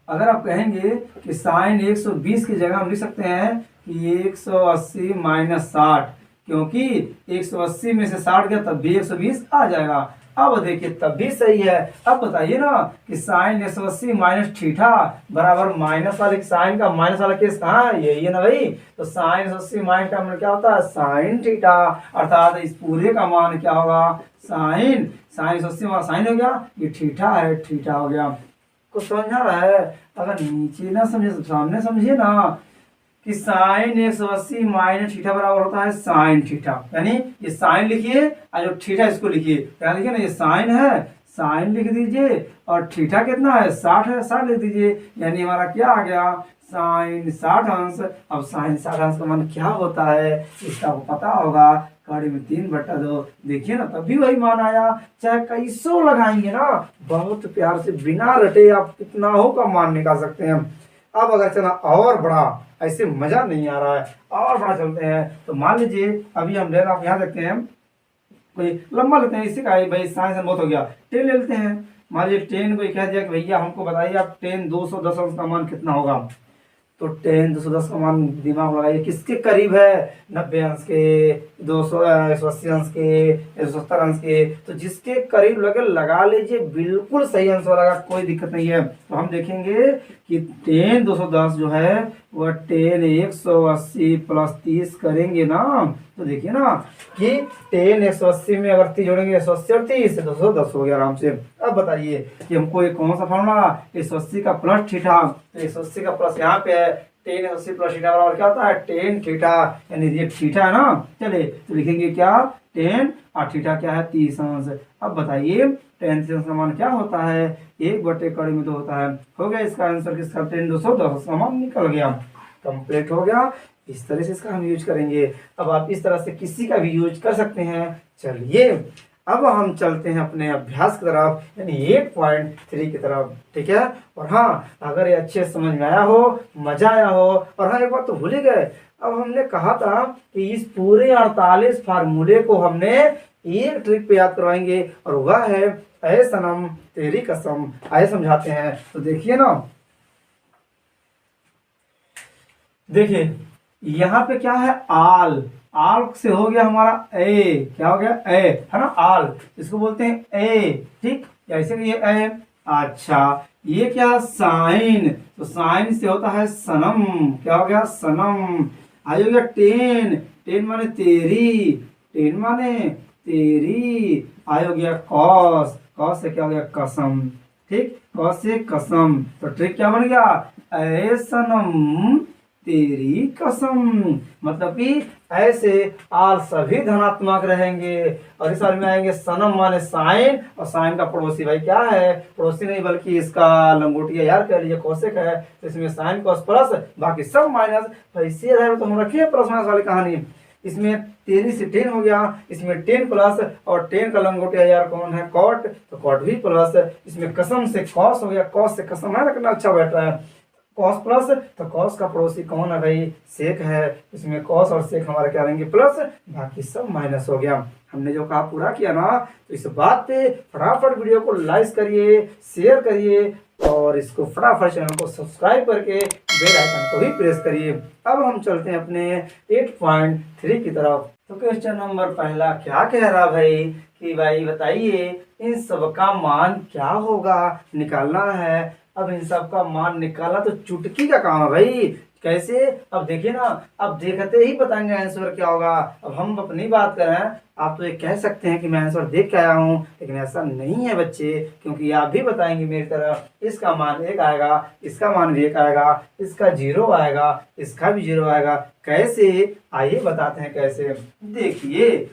अगर आप कहेंगे कि साइन 120 की जगह हम लिख सकते हैं कि 180 माइनस 60, क्योंकि 180 में से 60 गया तब भी 120 आ जाएगा। अब देखिए तब भी सही है। अब बताइए ना कि साइन 180 माइनस थीटा बराबर माइनस वाले साइन का माइनस वाला केस कहाँ है, यही है ना भाई। तो साइन 180 माइनस का मतलब क्या होता है, साइन थीटा, अर्थात इस पूरे का मान क्या होगा, साइन 180 वाला साइन हो गया, ये थीटा है, थीटा हो गया। को समझा रहा है। अगर नीचे ना समझे तो सामने समझिए ना कि साइन 180 माइनस थीटा बराबर होता है साइन थीटा, यानी ये साइन लिखिए और जो थीटा इसको लिखिए, क्या लिखिए ना, ये साइन है, साइन लिख दीजिए, और थीटा कितना है 60 है, 60 लिख दीजिए, यानी हमारा क्या आ गया, साइन 60 अब साइन 60 का मान क्या होता है इसका आपको पता होगा, कड़ी में 3/2 देखिए ना, तभी वही मान आया। चाहे कैसो लगाएंगे ना, बहुत प्यार से बिना रटे आप कितना हो का मान निकाल सकते हैं। अब अगर चला और बड़ा, ऐसे मजा नहीं आ रहा है, और बड़ा चलते हैं तो मान लीजिए अभी हम ले आप यहाँ देखते हैं, कोई लंबा लेते हैं, इसी का भाई साइंस बहुत हो गया, 10 ले लेते हैं। मान लीजिए 10 कोई कह दिया कि भैया हमको बताइए आप 10 210 अंश का मान कितना होगा, तो 10 210 का मान दिमाग लगाइए किसके करीब है, 90 अंश के, 200 180 अंश के, 170 अंश के, तो जिसके करीब लगे लगा लीजिए, बिल्कुल सही आंसर लगा, कोई दिक्कत नहीं है। तो हम देखेंगे कि 10 210 जो है वह 10 180 प्लस 30 करेंगे ना, तो देखिए ना कि 10 180 में अगर 30 जोड़ेंगे 180 और 30 210 हो गया आराम से। अब बताइए कि हमको ये कौन सा फॉर्मूला, 180 का प्लस थीटा, तो 180 का प्लस यहाँ पे है, 10 180 प्लस थीटा बराबर क्या होता है 10 थीटा, यानी ये थीटा है ना। चलिए तो लिखेंगे क्या 10 और थीटा क्या है 30 अंश। अब बताइए 10 30 अंश का मान क्या होता है, 1/कड़ी में 2 होता है। हो गया इसका आंसर, किसका 10 210 का मान निकल गया, कंप्लीट हो गया। इस तरह से इसका हम यूज करेंगे। अब आप इस तरह से किसी का भी यूज कर सकते हैं। चलिए अब हम चलते हैं अपने अभ्यास की तरफ, यानी 8.3 की तरफ, ठीक है। और हाँ, अगर ये अच्छे समझ में आया हो, मजा आया हो, और हाँ एक बात तो भूल ही गए, अब हमने कहा था कि इस पूरे 48 फार्मूले को हमने एक ट्रिक पे याद करवाएंगे, और वह है ऐ सनम तेरी कसम। आइए समझाते हैं। तो देखिए ना, देखिए यहाँ पे क्या है आल, आल से हो गया हमारा ए, क्या हो गया ए, है ना आल, इसको बोलते हैं ए, ठीक, ऐसे ये ए। अच्छा ये क्या साइन, तो साइन से होता है सनम, क्या हो गया सनम। आज हो गया 10, 10 माने तेरी, 10 माने तेरी। आज हो गया कॉस, कॉस से क्या हो गया कसम, ठीक, कॉस से कसम। तो ट्रिक क्या बन गया, ए सनम तेरी कसम, मतलब कि ऐसे आल सभी धनात्मक रहेंगे। और इस में आएंगे सनम माने साइन, और साइन का पड़ोसी भाई क्या है, पड़ोसी नहीं बल्कि इसका लंगोटिया यार कह लीजिए कोसेक है, तो इसमें साइन कॉस प्लस बाकी सब माइनस। तो इसी आधार तो हम रखिए प्लस माइनस वाली कहानी। इसमें 13 से 10 हो गया, इसमें 10 प्लस, और 10 का लंगोटिया यार कौन है कॉट, तो कॉट भी प्लस। इसमें कसम से कॉस हो गया, कॉस से कसम है ना, कितना अच्छा बैठ रहा है, कॉस प्लस, तो कॉस का पड़ोसी कौन है भाई सेक है, इसमें कॉस और सेक हमारे क्या रहेंगे प्लस, बाकी सब माइनस हो गया। हमने जो कहा पूरा किया ना, तो इस बात पे फटाफट वीडियो को लाइक करिए, शेयर करिए, और इसको फटाफट चैनल को सब्सक्राइब करके बेल आइकन को भी प्रेस करिए। अब हम चलते हैं अपने 8.3 की तरफ। तो क्वेश्चन नंबर पहला क्या कह रहा भाई कि भाई बताइए इन सब का मान क्या होगा, निकालना है। अब इन सब का मान निकालना तो चुटकी का काम है भाई, कैसे, अब देखिए ना, अब देखते ही बताएंगे आंसर क्या होगा। अब हम अपनी बात करें, आप तो ये कह सकते हैं कि मैं आंसर देख के आया हूँ, लेकिन ऐसा नहीं है बच्चे, क्योंकि आप भी बताएंगे मेरी तरह, इसका मान 1 आएगा, इसका मान भी 1 आएगा, इसका 0 आएगा, इसका भी 0 आएगा। कैसे, आइए बताते हैं कैसे। देखिए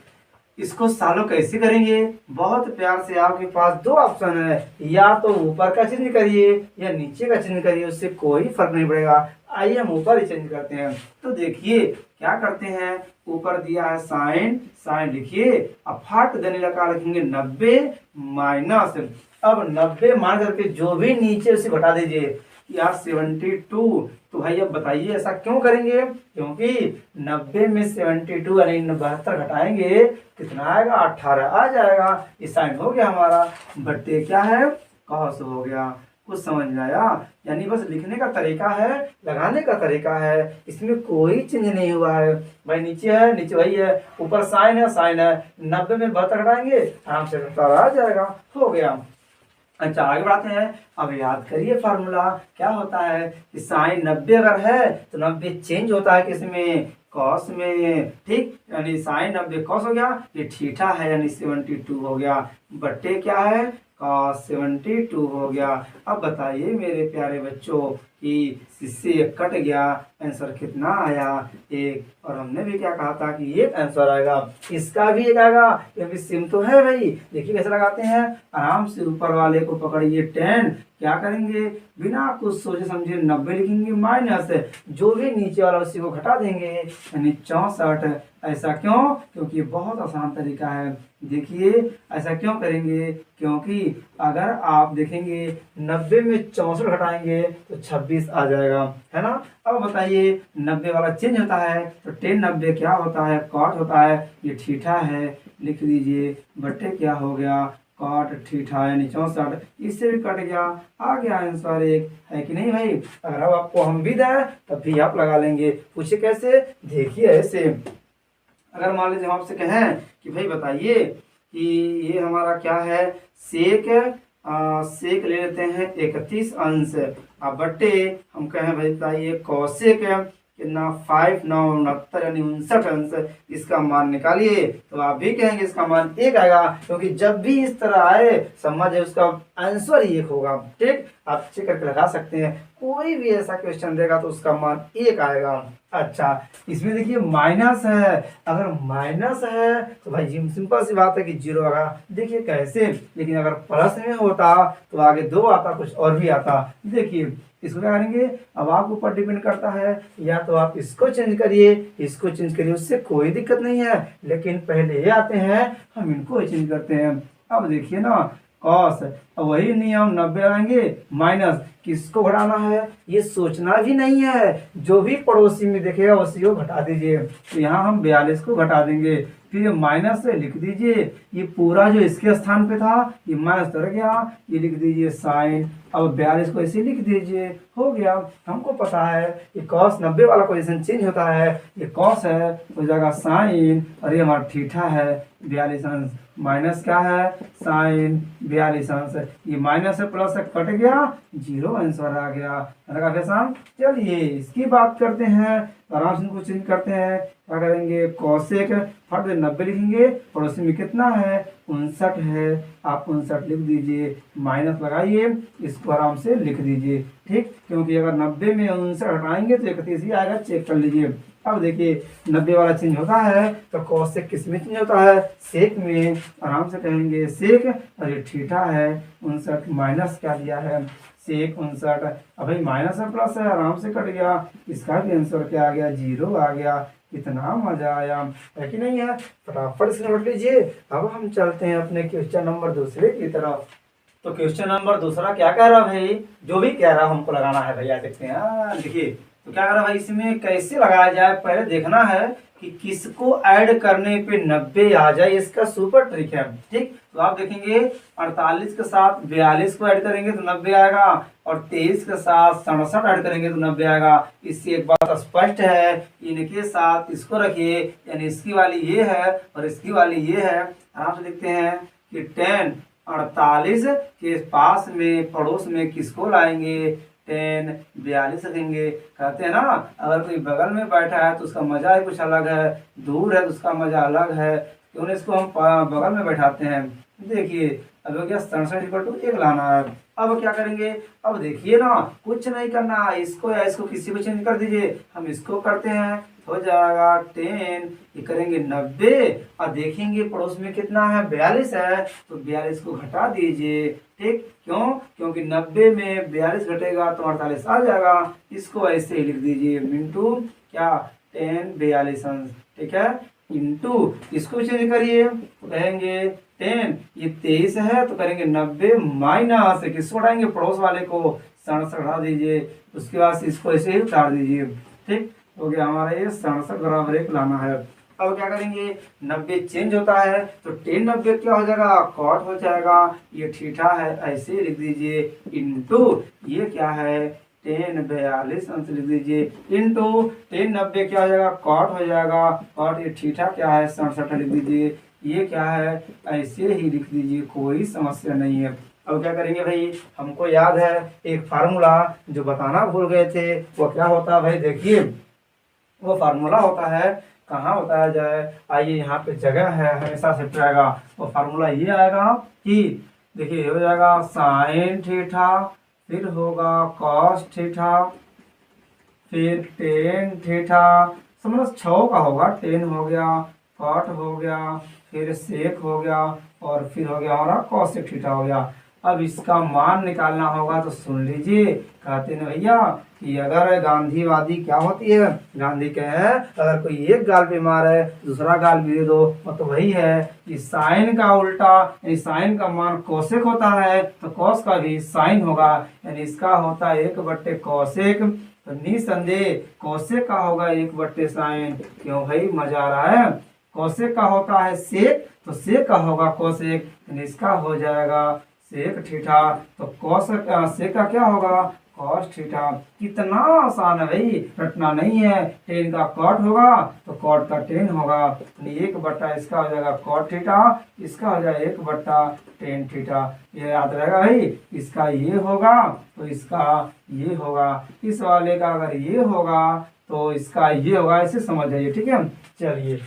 इसको सॉल्व कैसे करेंगे, बहुत प्यार से आपके पास 2 ऑप्शन है, या तो ऊपर का चिन्ह करिए या नीचे का चिन्ह करिए, उससे कोई फर्क नहीं पड़ेगा। आइए हम ऊपर ही चेंज करते हैं। तो देखिए क्या करते हैं, ऊपर दिया है साइन, साइन लिखिए, अब फाट देने लगा लिखेंगे 90 माइनस, अब 90 मान करके जो भी नीचे उसे घटा दीजिए, यार 72। तो भाई अब बताइए ऐसा क्यों करेंगे, क्योंकि 90 में 72 यानी 72 घटाएंगे कितना आएगा 18 आ जाएगा। ये साइन हो गया हमारा, बट्टे क्या है कॉस हो गया। कुछ समझ में आया, यानी बस लिखने का तरीका है, लगाने का तरीका है, इसमें कोई चेंज नहीं हुआ है भाई। नीचे है नीचे वही है, ऊपर साइन है साइन है, 90 में 72 घटाएंगे आराम से 18 आ जाएगा, हो गया। अच्छा आगे बढ़ाते हैं। अब याद करिए फार्मूला क्या होता है कि साइन 90 अगर है तो 90 चेंज होता है किसमें, कॉस में, ठीक, यानी साइन 90 कॉस हो गया, ये थीटा है यानी 72 हो गया, बट्टे क्या है कॉस 72 हो गया। अब बताइए मेरे प्यारे बच्चों कि इससे एक कट गया, आंसर कितना आया? एक। और हमने भी क्या कहा था कि एक आंसर आएगा, इसका भी एक आएगा। ये भी सिम तो है भाई। देखिए कैसे लगाते हैं, आराम से ऊपर वाले को पकड़िए 10, क्या करेंगे बिना कुछ सोचे समझे 90 लिखेंगे, माइनस जो भी नीचे वाला उसी को घटा देंगे, यानी 64। ऐसा क्यों? क्योंकि बहुत आसान तरीका है। देखिए ऐसा क्यों करेंगे, क्योंकि अगर आप देखेंगे 90 में 64 घटाएंगे तो 26 आ जाएगा, है ना। अब बताइए 90 वाला चेंज होता है तो 10 90 क्या होता है, कॉट होता है, ये थीटा है, लिख दीजिए बट्टे क्या हो गया, कॉट थीटा यानी 64। इससे भी कट गया, आ गया आंसर एक, है कि नहीं भाई। अगर अब आपको हम भी दें तब भी आप लगा लेंगे। पूछे कैसे, देखिए ऐसे। अगर मान लीजिए हम आपसे कहें कि भाई बताइए कि ये हमारा क्या है, सेक सेक ले लेते हैं 31 अंश, अब बट्टे हम कहें भाई बताइए कौशिक कितना 5 9 69 यानी 59 अंश, इसका मान निकालिए। तो आप भी कहेंगे इसका मान 1 आएगा, क्योंकि जब भी इस तरह आए समझ उसका आंसर ही 1 होगा। ठीक, आप चेक करके लगा सकते हैं, कोई भी ऐसा क्वेश्चन देगा तो उसका मान 1 आएगा। अच्छा, इसमें देखिए माइनस है, अगर माइनस है तो भाई सिंपल सी बात है कि 0 आएगा। देखिए कैसे, लेकिन अगर प्लस में होता तो आगे 2 आता, कुछ और भी आता। देखिए इसको क्या करेंगे, अब आपके ऊपर डिपेंड करता है, या तो आप इसको चेंज करिए, इसको चेंज करिए, उससे कोई दिक्कत नहीं है, लेकिन पहले ये आते हैं हम इनको चेंज करते हैं। अब देखिए ना कॉस, अब वही नियम 90 आएंगे, माइनस किसको घटाना है ये सोचना भी नहीं है, जो भी पड़ोसी में देखेगा उसी को घटा दीजिए। तो यहाँ हम 42 को घटा देंगे, फिर माइनस से लिख दीजिए, ये पूरा जो इसके स्थान पे था ये माइनस कर गया, ये लिख दीजिए साइन। अब 42 को ऐसे लिख दीजिए, हो गया। हमको पता है ये कॉस 90 वाला पोजीशन चेंज होता है, ये कॉस है हो जाएगा साइन, और ये हमारा थीटा है 42 अंश, माइनस क्या है साइन 42 अंश, ये माइनस से प्लस से कट गया, 0 आंसर आ गया। चलिए इसकी बात करते हैं, आराम से इनको चेंज करते हैं। क्या करेंगे, कौशिक फट 90 लिखेंगे, पड़ोसी में कितना है 59 है, आप 59 लिख दीजिए, माइनस लगाइए, इसको आराम से लिख दीजिए। ठीक, क्योंकि अगर 90 में 59 हटाएंगे तो 31 ही आएगा, चेक कर लीजिए। अब देखिए 90 वाला चेंज होता है तो कौशिक किस में चेंज होता है, सेक में। आराम से कहेंगे सेक, और ये थीटा है 59, माइनस क्या दिया है सेक 59। अब भाई माइनस और प्लस है, आराम से कट गया, इसका भी आंसर क्या आ गया 0 आ गया। कितना मजा आया, है कि नहीं है। फटाफट से नोट लीजिए। अब हम चलते हैं अपने क्वेश्चन नंबर दूसरे की तरफ। तो क्वेश्चन नंबर दूसरा क्या कह रहा भाई, जो भी कह रहा हमको लगाना है भैया, देखते हैं। देखिए तो क्या कह रहा भाई, इसमें कैसे लगाया जाए, पहले देखना है कि किसको ऐड करने पे 90 आ जाए, इसका सुपर ट्रिक है। ठीक, तो आप देखेंगे 48 के साथ 42 को ऐड करेंगे तो 90 आएगा, और 23 के साथ 67 ऐड करेंगे तो 90 आएगा। इससे एक बात स्पष्ट है, इनके साथ इसको रखिए, यानी इसकी वाली ये है और इसकी वाली ये है। आराम से लिखते हैं कि 10 48 के पास में पड़ोस में किसको लाएंगे, 10 42 रखेंगे। कहते हैं ना, अगर कोई बगल में बैठा है तो उसका मजा ही कुछ अलग है, दूर है तो उसका मजा अलग है, क्यों इसको हम बगल में बैठाते हैं। देखिए अब क्या 67 लाना है। अब क्या करेंगे, अब देखिए ना कुछ नहीं करना, इसको या इसको किसी को चेंज कर दीजिए, हम इसको करते हैं, हो जाएगा 10, ये करेंगे 90, और देखेंगे पड़ोस में कितना है 42 है, तो 42 को घटा दीजिए। ठीक, क्यों, क्योंकि 90 में 42 घटेगा तो 48 आ जाएगा, इसको ऐसे ही लिख दीजिए, मिनटू क्या 10 42 अंश। ठीक है, इंटू इसको चेंज करिए तो कहेंगे 10, ये 23 है तो करेंगे 90, माइनस किसको हटाएंगे पड़ोस वाले को 67 हटा दीजिए, उसके बाद इसको ऐसे ही उतार दीजिए। ठीक हो गया, हमारा ये 67 बराबर 1 लाना है। अब क्या करेंगे, 90 चेंज होता है तो 10 90 क्या हो जाएगा, कॉट हो जाएगा, ये थीटा है ऐसे ही लिख दीजिए, इंटू ये क्या है 10 42 अंश लिख दीजिए, इंटू 10 90 क्या हो जाएगा, कॉट हो जाएगा, और ये थीटा क्या है 67 लिख दीजिए, ये क्या है ऐसे ही लिख दीजिए, कोई समस्या नहीं है। अब क्या करेंगे भाई, हमको याद है एक फार्मूला जो बताना भूल गए थे, वो क्या होता है भाई, देखिए वो फार्मूला होता है, कहाँ बताया जाए, आइए यहाँ पे जगह है, हमेशा से आएगा। वो फार्मूला ये आएगा कि देखिए हो जाएगा साइन थीटा फिर होगा कॉस थीटा, फिर टेन थीटा, समझ 6 का होगा, टेन हो गया, कॉट हो गया, फिर सेक हो गया, और फिर हो गया हमारा कॉसेक थीटा हो गया। अब इसका मान निकालना होगा तो सुन लीजिए, कहते हैं भैया कि अगर गांधीवादी क्या होती है, गांधी कहे हैं अगर कोई एक गाल पे मारे दूसरा गाल भी दे दो, मतलब वही है कि साइन का उल्टा यानी साइन का मान कोसेक होता है तो कॉस का भी साइन होगा, यानी इसका होता है 1/कोसेक। तो निसंदेह कोसेक का होगा 1/साइन। क्यों भाई मजा आ रहा है? कोसेक का होता है सेक तो सेक का होगा कोसेक, यानी इसका हो जाएगा सेक थीटा। तो कॉस सेक का क्या होगा? Cos theta. कितना आसान है भाई, रटना नहीं है। टेन का कॉट होगा तो कॉट का टेन होगा, यानी 1/, इसका हो जाएगा कॉट थीटा, इसका हो जाएगा 1/टेन थीटा। ये याद रहेगा भाई, इसका ये होगा तो इसका ये होगा, इस वाले का अगर ये होगा तो इसका ये होगा, ऐसे समझ जाइए, ठीक है। चलिए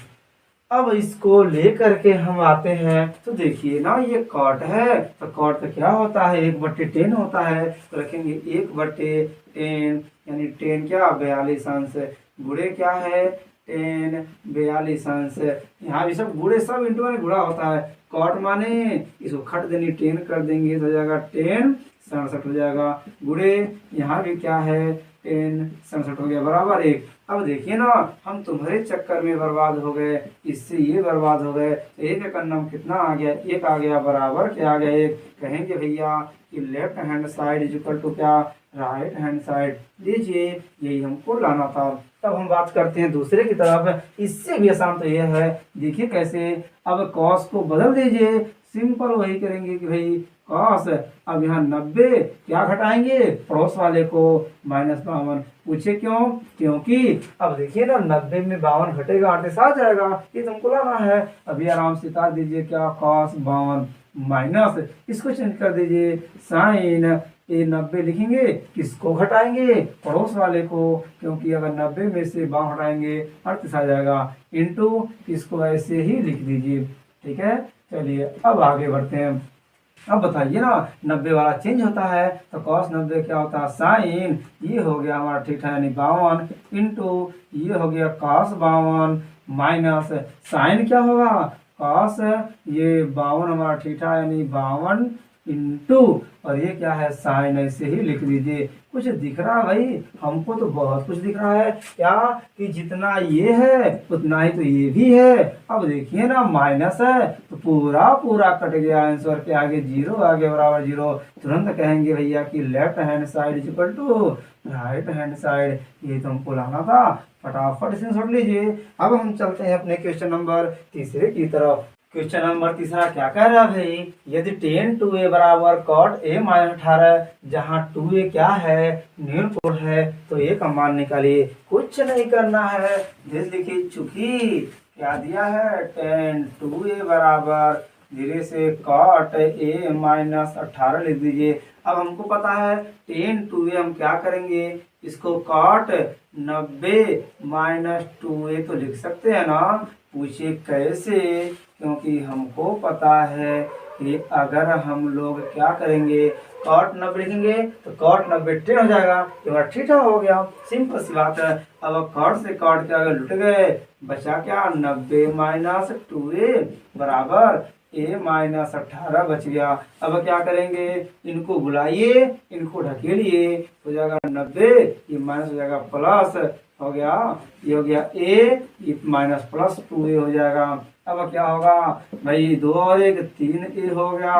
अब इसको लेकर के हम आते हैं तो देखिए ना, ये कॉट है तो कॉट का क्या होता है? 1/10 होता है, तो रखेंगे 1/10, यानी 10 क्या 42 अंश, गुणे क्या है 10 42 अंश। यहाँ भी सब गुणे, सब इंटू में गुणा होता है। कॉट माने इसको खट देनी 10 कर देंगे तो हो जाएगा 10 67 हो जाएगा, गुणे यहाँ भी क्या है 10 67 हो गया बराबर 1। अब देखिए ना, हम तुम्हारे चक्कर में बर्बाद हो गए, इससे ये बर्बाद हो गए, तो एक का नम कितना आ गया? 1 आ गया, बराबर क्या आ गया 1। कहेंगे भैया कि left hand side is equal to क्या? Right hand side. लीजिए यही हमको लाना था। तब हम बात करते हैं दूसरे की तरफ। इससे भी आसान तो यह है, देखिए कैसे। अब कॉस को बदल दीजिए, सिंपल वही करेंगे कि भाई कॉस, अब यहाँ 90 क्या घटाएंगे? पड़ोस वाले को -52। पूछे क्यों? क्योंकि अब देखिए ना, 90 में 52 घटेगा 38 आ जाएगा, ये तुमको लाना है। अभी आराम से काट दीजिए, क्या कॉस 52 माइनस, इसको चेंज कर दीजिए साइन, ये 90 लिखेंगे, किसको घटाएंगे? पड़ोस वाले को, क्योंकि अगर 90 में से 52 हटाएंगे 38 आ जाएगा, इंटू इसको ऐसे ही लिख दीजिए, ठीक है। चलिए अब आगे बढ़ते हैं। अब बताइए ना, 90 वाला चेंज होता है तो कॉस 90 क्या होता है? साइन, ये हो गया हमारा थीटा यानी 52, इंटू ये हो गया कॉस 52 माइनस साइन क्या होगा? कॉस ये 52 हमारा थीटा यानी 52 इंटू, और ये क्या है? साइन, ऐसे ही लिख दीजिए। कुछ दिख रहा है भाई? हमको तो बहुत कुछ दिख रहा है। क्या कि जितना ये है उतना ही तो ये भी है। अब देखिए ना, माइनस है तो पूरा पूरा कट गया, आंसर के आगे 0 आ गया बराबर 0। तुरंत कहेंगे भैया कि left hand side is equal to right hand side. ये तो हमको लाना था, फटाफट से सुन लीजिए। अब हम चलते हैं अपने क्वेश्चन नंबर तीसरे की तरफ। क्वेश्चन नंबर तीसरा क्या कह रहा है भाई? यदि tan 2a बराबर cot a - 18, जहाँ 2a क्या है? न्यूनकोण है, तो a का मान निकालिए। कुछ नहीं करना है, जैसे देखिए चूंकि क्या दिया है, tan 2a बराबर धीरे से cot a - 18 लिख दीजिए। अब हमको पता है tan 2a हम क्या करेंगे? इसको cot 90 - 2a तो लिख सकते हैं ना। पूछिए कैसे? क्योंकि हमको पता है कि अगर हम लोग क्या करेंगे, कॉट 90 लिखेंगे तो कॉट 90 10 हो जाएगा, तो थीटा हो गया। सिंपल सी बात है। अब कॉट से कॉट के आगे लुट गए, बचा क्या? 90 - 2a बराबर a - 18 बच गया। अब क्या करेंगे? इनको बुलाइए, इनको ढकेलिए, हो जाएगा 90, ये माइनस हो जाएगा प्लस हो गया, ये हो गया a, ये माइनस प्लस 2a हो जाएगा। अब क्या होगा भाई? 2 और 1 3a हो गया,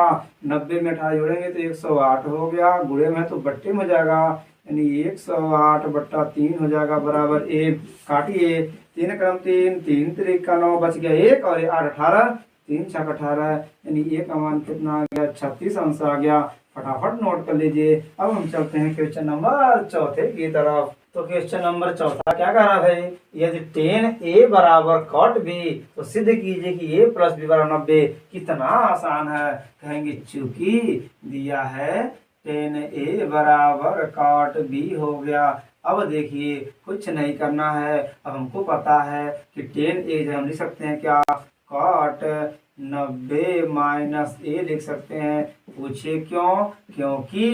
90 में 18 जोड़ेंगे तो 108 हो गया, गुणे में तो बट्टे में हो जाएगा, यानी 108/3 हो जाएगा बराबर a। काटिए, 3 क्रम 3, 3 3 का 9 बच गया 1, और 8 18, 3 6 18, यानी a का मान कितना आ गया? 36 अंश आ गया। फटाफट नोट कर लीजिए। अब हम चलते हैं क्वेश्चन नंबर चौथे की तरफ। तो क्वेश्चन नंबर चौथा क्या कह रहा है? यदि tan a बराबर cot b, तो सिद्ध कीजिए कि a + b बराबर 90। कितना आसान है। कहेंगे चूंकि दिया है tan a बराबर cot b हो गया। अब देखिए कुछ नहीं करना है। अब हमको पता है कि tan a हम लिख सकते हैं क्या? cot 90 - a लिख सकते हैं। पूछिए क्यों? क्योंकि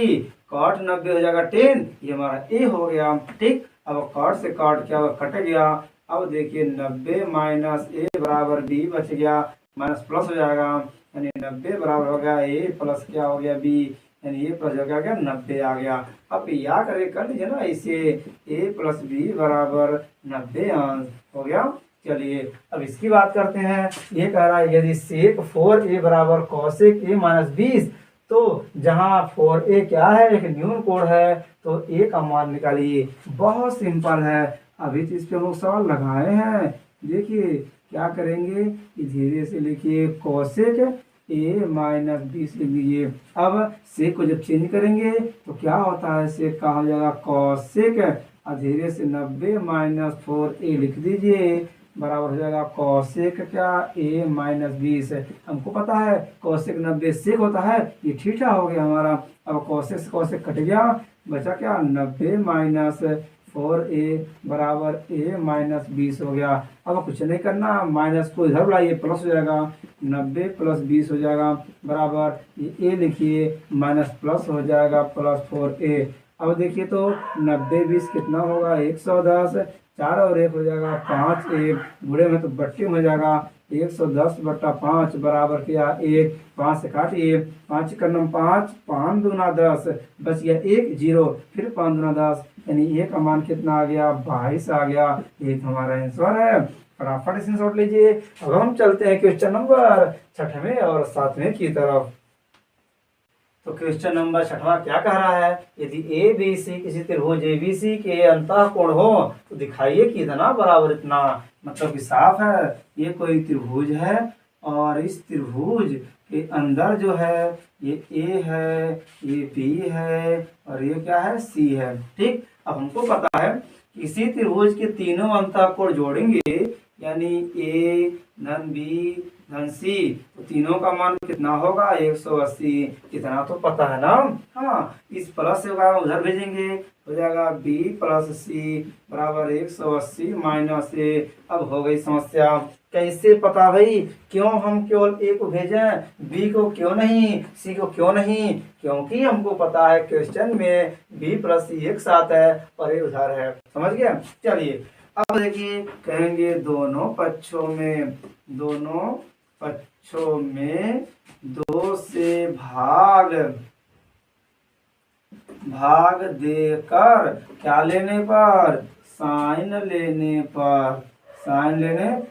कॉट 90 हो जाएगा 10, ये हमारा ए हो गया। ठीक, अब कॉट से कॉट क्या होगा, कट गया। अब देखिए 90 माइनस ए बराबर बी बच गया, माइनस प्लस हो जाएगा, यानी 90 बराबर हो गया ए प्लस क्या हो गया बी, यानी ए प्लस हो गया 90 आ गया। अब या करे कर लीजिए ना इसे, ए प्लस बी बराबर 90 हो गया। चलिए अब इसकी बात करते हैं। ये कह रहा है यदि सेक 4a बराबर कॉसेक a माइनस 20, तो जहां 4a क्या है, एक न्यून कोड है, तो a का मान निकालिए। बहुत सिंपल है, अभी तो इस पे हम लोग सवाल लगाए हैं। देखिए क्या करेंगे, धीरे से लिखिए कॉसेक a माइनस 20 लिख लीजिए। अब सेक को जब चेंज करेंगे तो क्या होता है, सेक का हो जाएगा कॉसेक, धीरे से 90 माइनस 4a लिख दीजिए, बराबर हो जाएगा कॉसेक क्या a माइनस 20। हमको पता है कॉसेक 90 सेक होता है, ये थीटा हो गया हमारा। अब कॉसेक से कॉसेक कट गया, बचा क्या 90 माइनस 4a बराबर a माइनस 20 हो गया। अब कुछ नहीं करना, माइनस को इधर लाइए, प्लस हो जाएगा, 90 प्लस 20 हो जाएगा बराबर ये a लिखिए, माइनस प्लस हो जाएगा प्लस 4a। अब देखिए तो 90 20 कितना होगा 110, 4 और 1 हो जाएगा 5, 1 बुढ़े में तो बट्टे में हो जाएगा 110 बट्टा 5 बराबर क्या 1, 5 से काटिए, 5 का नंबर 5, 5 दूना 10, बच गया 1 0, फिर 5 दूना 10, यानी ए का मान कितना आ गया 22 आ गया। ये तो हमारा आंसर है। फटाफट स्क्रीनशॉट लीजिए। अब हम चलते हैं क्वेश्चन नंबर 6वें और 7वें की तरफ। तो क्वेश्चन नंबर 6वां क्या कह रहा है, यदि ए बी सी किसी त्रिभुज ए बी सी के अंतः कोण हो तो दिखाइए कि इतना बराबर इतना। मतलब कि साफ है, ये कोई त्रिभुज है और इस त्रिभुज के अंदर जो है ये ए है, ये बी है और ये क्या है सी है। ठीक, अब हमको पता है किसी त्रिभुज के तीनों अंतः कोण जोड़ेंगे, यानी ए धन बी धन सी, तो तीनों का मान कितना होगा 180। इतना तो पता है ना। हाँ, इस प्लस से उधर भेजेंगे, हो जाएगा b प्लस सी बराबर 180 माइनस ए। अब हो गई समस्या, कैसे पता भाई, क्यों हम केवल a को भेजें, b को क्यों नहीं, c को क्यों नहीं, क्योंकि हमको पता है क्वेश्चन में b प्लस सी एक साथ है और ये उधर है। समझ गया। चलिए अब देखिए, कहेंगे दोनों पक्षों में 2 से भाग देकर क्या लेने पर, साइन लेने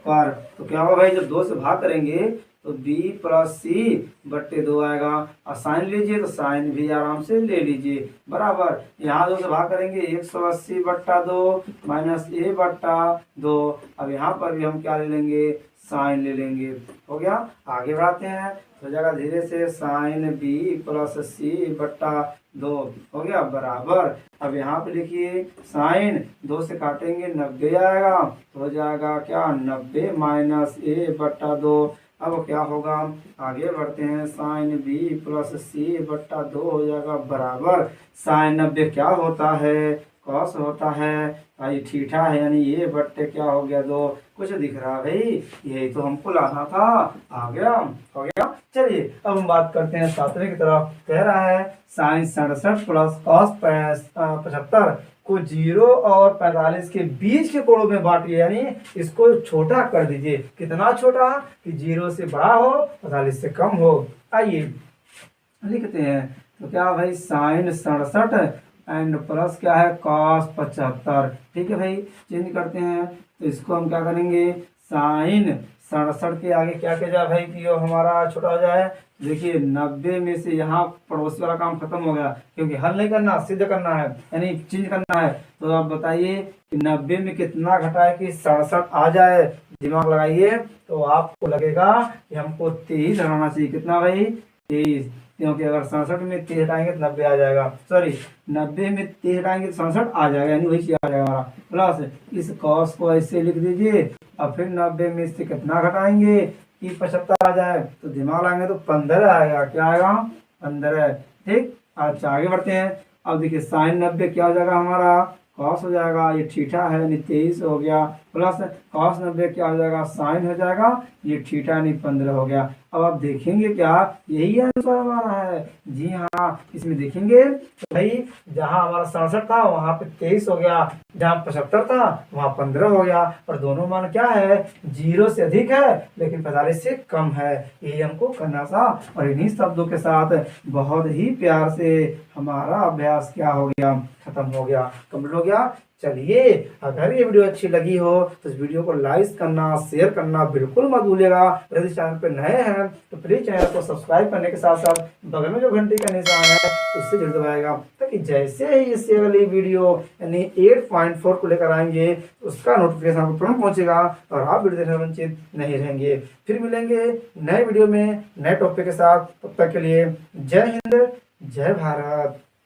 पर तो क्या होगा भाई, जब 2 से भाग करेंगे तो b प्लस सी बट्टे 2 आएगा, और साइन लीजिए तो साइन भी आराम से ले लीजिए बराबर, यहाँ 2 से भाग करेंगे 180 बट्टा 2 माइनस ए बट्टा 2। अब यहाँ पर भी हम क्या ले लेंगे, साइन ले लेंगे। हो गया, आगे बढ़ाते हैं, हो जाएगा धीरे से साइन बी प्लस सी बट्टा 2 हो गया बराबर। अब यहाँ पे लिखिए साइन 2 से काटेंगे 90 आएगा, तो हो जाएगा क्या 90 माइनस ए बट्टा 2। अब क्या होगा, आगे बढ़ते हैं, साइन बी प्लस सी बट्टा 2 हो जाएगा बराबर साइन 90 क्या होता है, कॉस होता है भाई, थीटा है, यानी ये बट्टे क्या हो गया 2। कुछ दिख रहा भाई, यही तो हमको लाना था। आ गया, हो गया। चलिए अब हम बात करते हैं 7वें की तरफ। कह रहा है साइन 67 प्लस कॉस 75 को 0 और 45 के बीच के कोणों में बांटिए, यानी इसको छोटा कर दीजिए। कितना छोटा, कि 0 से बड़ा हो 45 से कम हो। आइए लिखते हैं, तो क्या भाई साइन 67 एंड प्लस क्या है कॉस 75। ठीक है भाई, चेंज करते हैं, तो इसको हम क्या करेंगे, साइन 67 के आगे क्या किया जाए भाई कि वो हमारा छोटा हो जाए। देखिए 90 में से यहाँ पड़ोसी वाला काम खत्म हो गया, क्योंकि हल नहीं करना, सिद्ध करना है, यानी चेंज करना है। तो आप बताइए कि 90 में कितना घटाए कि 67 आ जाए, दिमाग लगाइए तो आपको लगेगा कि हमको 23 हटाना चाहिए। कितना भाई 23, क्योंकि अगर 67 में 23 हटाएंगे तो 90 आ जाएगा, सॉरी 90 में 23 हटाएंगे तो 67 आ जाएगा, यानी वही चीज आ जाएगा हमारा। प्लस इस कॉस को ऐसे लिख दीजिए, और फिर 90 में से कितना घटाएंगे कि 75 आ जाए, तो दिमाग लगाएंगे तो 15 आएगा। क्या आएगा 15। ठीक, अच्छा आगे बढ़ते हैं। अब देखिए साइन 90 क्या हो जाएगा हमारा, कॉस हो जाएगा, ये थीटा है यानी 23 हो गया, प्लस cos 90 क्या हो जाएगा, साइन हो जाएगा, ये थीटा यानी 15 हो गया। अब आप देखेंगे क्या, यही आंसर हमारा है। जी हाँ, इसमें देखेंगे तो भाई जहां हमारा 67 था वहां पे 23 हो गया, जहां 75 था वहां 15 हो गया, और दोनों मान क्या है, 0 से अधिक है लेकिन 45 से कम है। यही हमको करना था, और इन्हीं शब्दों के साथ बहुत ही प्यार से हमारा अभ्यास क्या हो गया, खत्म हो गया, कंप्लीट हो गया। चलिए, अगर ये वीडियो अच्छी लगी हो तो इस वीडियो को लाइक करना, शेयर करना बिल्कुल मत भूलिएगा। यदि चैनल पर नए हैं तो प्लीज चैनल को सब्सक्राइब करने के साथ साथ बगल में जो घंटी का निशान है उससे जुड़ दबाएगा, ताकि जैसे ही इससे अगली वीडियो यानी 8.4 को लेकर आएंगे उसका नोटिफिकेशन आपको तुरंत पहुंचेगा और आप वीडियो देखने से वंचित नहीं रहेंगे। फिर मिलेंगे नए वीडियो में नए टॉपिक के साथ, तब तक के लिए जय हिंद, जय भारत।